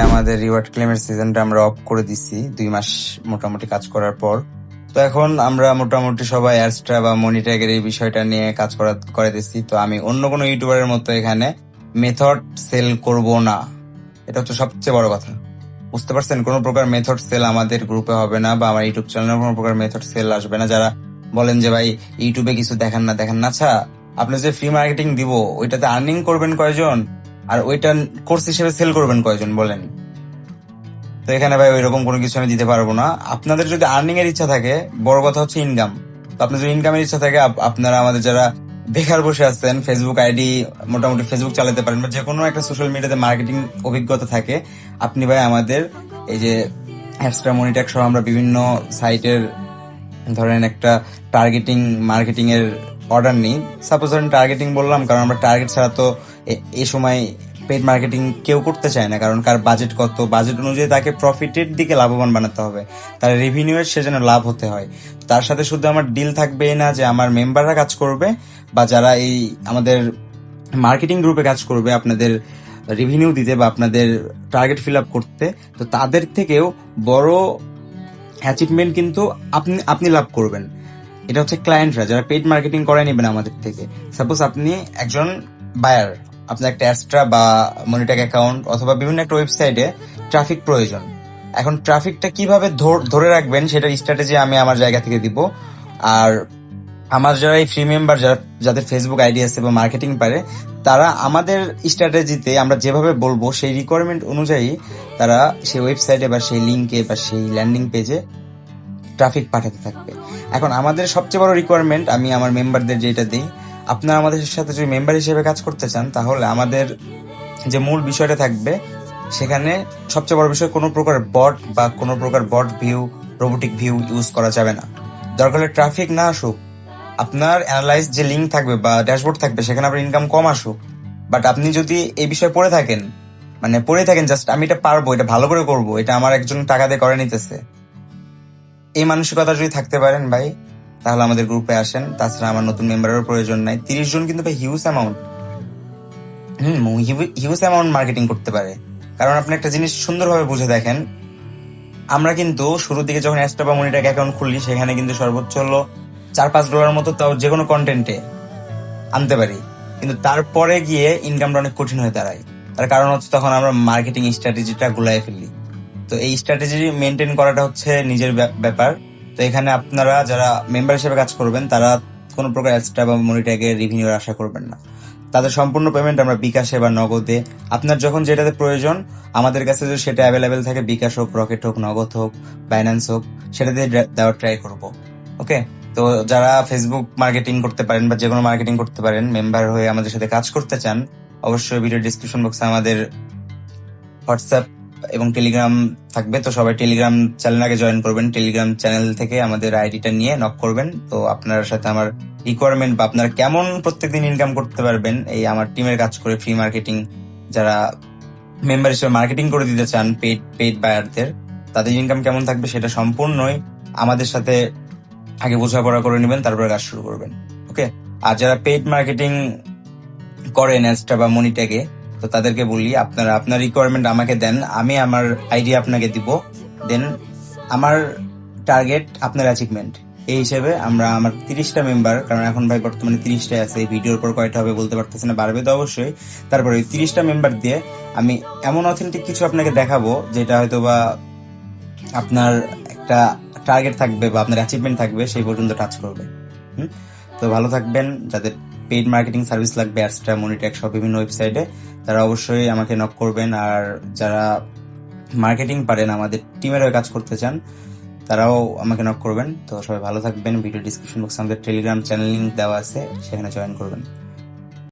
আমাদের রিওয়ার্ড ক্লেমের সিজনটা আমরা অফ করে দিছি 2 মাস মোটামুটি কাজ করার পর। তো এখন আমরা মোটামুটি সবাই অ্যাডস্ট্রা বা মনিট্যাগের এই বিষয়টা নিয়ে কাজ করে দিচ্ছি। তো আমি অন্য কোনো ইউটিউবারের মতো এখানে মেথড সেল করব না, এটা হচ্ছে সবচেয়ে বড় কথা। বুঝতে পারছেন? কোনো প্রকার মেথড সেল আমাদের গ্রুপে হবে না বা আমার ইউটিউব চ্যানেলে কোনো প্রকার মেথড সেল আসবে না। যারা বলেন যে ভাই ইউটিউবে কিছু দেখান না, আচ্ছা আপনি যে ফ্রি মার্কেটিং দিব ওইটাতে আর্নিং করবেন কয়জন, আর ওইটা কোর্স হিসেবে সেল করবেন কয়জন বলেন? তো এখানে ভাই ওইরকম কোনো কিছু আমি দিতে পারবো না। আপনাদের যদি আর্নিং এর ইচ্ছা থাকে, বড় কথা হচ্ছে ইনকাম। তো আপনার যদি ইনকামের ইচ্ছা থাকে, আপনারা আমাদের যারা বেকার বসে আছেন, ফেসবুক আইডি মোটামুটি ফেসবুক চালাতে পারেন বা যে কোনো একটা সোশ্যাল মিডিয়াতে মার্কেটিং অভিজ্ঞতা থাকে, আপনি ভাই আমাদের এই যে অ্যাডস্ট্রা মনিট্যাগ সহ আমরা বিভিন্ন সাইটের ধরেন একটা টার্গেটিং মার্কেটিং এর অর্ডার নিই। সাপোজ ধরেন টার্গেটিং বললাম, কারণ আমরা টার্গেট ছাড়া তো এই সময় পেড মার্কেটিং কেউ করতে চায় না, কারণ কার বাজেট কত, বাজেট অনুযায়ী তাকে প্রফিটের দিকে লাভবান বানাতে হবে, তার রেভিনিউ এর সেজন্য লাভ হতে হয়। তার সাথে শুধু আমার ডিল থাকবে না যে আমার মেম্বাররা কাজ করবে বা যারা এই আমাদের মার্কেটিং গ্রুপে কাজ করবে আপনাদের রেভিনিউ দিতে বা আপনাদের টার্গেট ফিল আপ করতে, তো তাদের থেকেও বড় অ্যাচিভমেন্ট কিন্তু আপনি লাভ করবেন। এটা হচ্ছে ক্লায়েন্টরা যারা পেইড মার্কেটিং করে নেবেন আমাদের থেকে। সাপোজ আপনি একজন বায়ার, আপনার একটা অ্যাডস্ট্রা বা মনিট্যাগ অ্যাকাউন্ট অথবা বিভিন্ন একটা ওয়েবসাইটে ট্রাফিক প্রয়োজন। এখন ট্রাফিকটা কিভাবে ধরে রাখবেন সেটার স্ট্র্যাটেজি আমি আমার জায়গা থেকে দিব। আর আমার যারা এই ফ্রি মেম্বার, যাদের ফেসবুক আইডি আছে বা মার্কেটিং পারে, তারা আমাদের স্ট্র্যাটেজিতে আমরা যেভাবে বলবো সেই রিকোয়ারমেন্ট অনুযায়ী তারা সেই ওয়েবসাইটে বা সেই লিঙ্কে বা সেই ল্যান্ডিং পেজে ট্রাফিক পাঠাতে থাকবে। এখন আমাদের সবচেয়ে বড় রিকোয়ারমেন্ট, আমি আমার মেম্বারদের যেটা দিই, আপনারা আমাদের সাথে যদি মেম্বার হিসেবে কাজ করতে চান, তাহলে আমাদের যে মূল বিষয়টা থাকবে সেখানে সবচেয়ে বড় বিষয় কোনো প্রকার বট বা কোনো প্রকার বট ভিউ, রোবোটিক ভিউ ইউজ করা যাবে না। দরকার হলে ট্রাফিক না আসুক, আপনার অ্যানালাইজ যে লিঙ্ক থাকবে বা ড্যাশবোর্ড থাকবে সেখানে আপনার ইনকাম কম আসুক, বাট আপনি যদি এই বিষয়ে পড়ে থাকেন জাস্ট আমি এটা পারবো, এটা ভালো করে করবো, এটা আমার একজন টাকা দিয়ে করে নিতেছে, এই মানসিকতা যদি থাকতে পারেন ভাই, তাহলে আমাদের গ্রুপে আসেন। তাছাড়া আমার নতুন মেম্বারেরও প্রয়োজন নাই। 30 জন কিন্তু ভাই huge amount, huge amount marketing করতে পারে। কারণ আপনি একটা জিনিস সুন্দরভাবে বুঝে দেখেন, আমরা কিন্তু শুরুর দিকে যখন অ্যাডস্ট্রা বা মনিট্যাগ অ্যাকাউন্ট খুলি সেখানে কিন্তু সর্বোচ্চ হলো $4-5 মতো তাও যে কোনো কন্টেন্টে আনতে পারি, কিন্তু তারপরে গিয়ে ইনকামটা অনেক কঠিন হয়ে দাঁড়ায়। তার কারণ হচ্ছে তখন আমরা মার্কেটিং স্ট্র্যাটেজিটা গুলাই ফেলি। তো এই স্ট্র্যাটেজি মেনটেন করাটা হচ্ছে নিজের ব্যাপার। তো এখানে আপনারা যারা মেম্বার হিসেবে কাজ করবেন তারা কোনো প্রকার অ্যাডস্ট্রা বা মনিট্যাগের রিভিনিউর আশা করবেন না। তাদের সম্পূর্ণ পেমেন্ট আমরা বিকাশে বা নগদে, আপনার যখন যেটাতে প্রয়োজন আমাদের কাছে যদি সেটা অ্যাভেলেবেল থাকে, বিকাশ হোক, রকেট হোক, নগদ হোক, বাইন্যান্স হোক, সেটা দিয়ে দেওয়ার ট্রাই করব। ওকে? তো যারা ফেসবুক মার্কেটিং করতে পারেন বা যে কোনো মার্কেটিং করতে পারেন, মেম্বার হয়ে আমাদের সাথে কাজ করতে চান, অবশ্যই ভিডিও ডিসক্রিপশন বক্সে আমাদের হোয়াটসঅ্যাপ এবং টেলিগ্রাম থাকবে। তো সবাই টেলিগ্রাম চ্যানেল আগে জয়েন করবেন, টেলিগ্রাম চ্যানেল থেকে আমাদের আইডিটা নিয়ে নক করবেন। তো আপনার সাথে আমার রিকোয়ারমেন্ট বা আপনারা কেমন প্রত্যেকদিন ইনকাম করতে পারবেন এই আমার টিমের কাজ করে, ফ্রি মার্কেটিং যারা মেম্বার হিসেবে মার্কেটিং করে দিতে চান পেইড বায়ারদের, তাদের ইনকাম কেমন থাকবে সেটা সম্পূর্ণই আমাদের সাথে আগে বোঝাপড়া করে নেবেন, তারপরে কাজ শুরু করবেন। ওকে? আর যারা পেইড মার্কেটিং করেন অ্যাডস্ট্রা বা মনিট্যাগে, তো তাদেরকে বলি আপনারা আপনার রিকোয়ারমেন্ট আমাকে দেন, আমি আমার আইডিয়া আপনাকে দিব, দেন আমার টার্গেট আপনার অ্যাচিভমেন্ট, এই হিসেবে আমরা আমার 30টা মেম্বার, কারণ এখন ভাই বর্তমানে 30টাই আছে, এই ভিডিওর পর কয়টা হবে বলতে পারতেছি না, বাড়বে তো অবশ্যই। তারপরে ওই 30টা মেম্বার দিয়ে আমি এমন অথেন্টিক কিছু আপনাকে দেখাবো যেটা হয়তো বা আপনার একটা টার্গেট থাকবে বা আপনার অ্যাচিভমেন্ট থাকবে সেই পর্যন্ত টাচ করবে। তো ভালো থাকবেন। যাদের পেইড মার্কেটিং সার্ভিস লাগবে অ্যাডস্ট্রা, মনিট্যাগ সব বিভিন্ন ওয়েবসাইটে, তারা অবশ্যই আমাকে নক করবেন। আর যারা মার্কেটিং পারেন, আমাদের টিমের হয়ে কাজ করতে চান, তারাও আমাকে নক করবেন। তো সবাই ভালো থাকবেন। ভিডিও ডিসক্রিপশন বক্সে আমাদের টেলিগ্রাম চ্যানেল লিঙ্ক দেওয়া আছে, সেখানে জয়েন করবেন।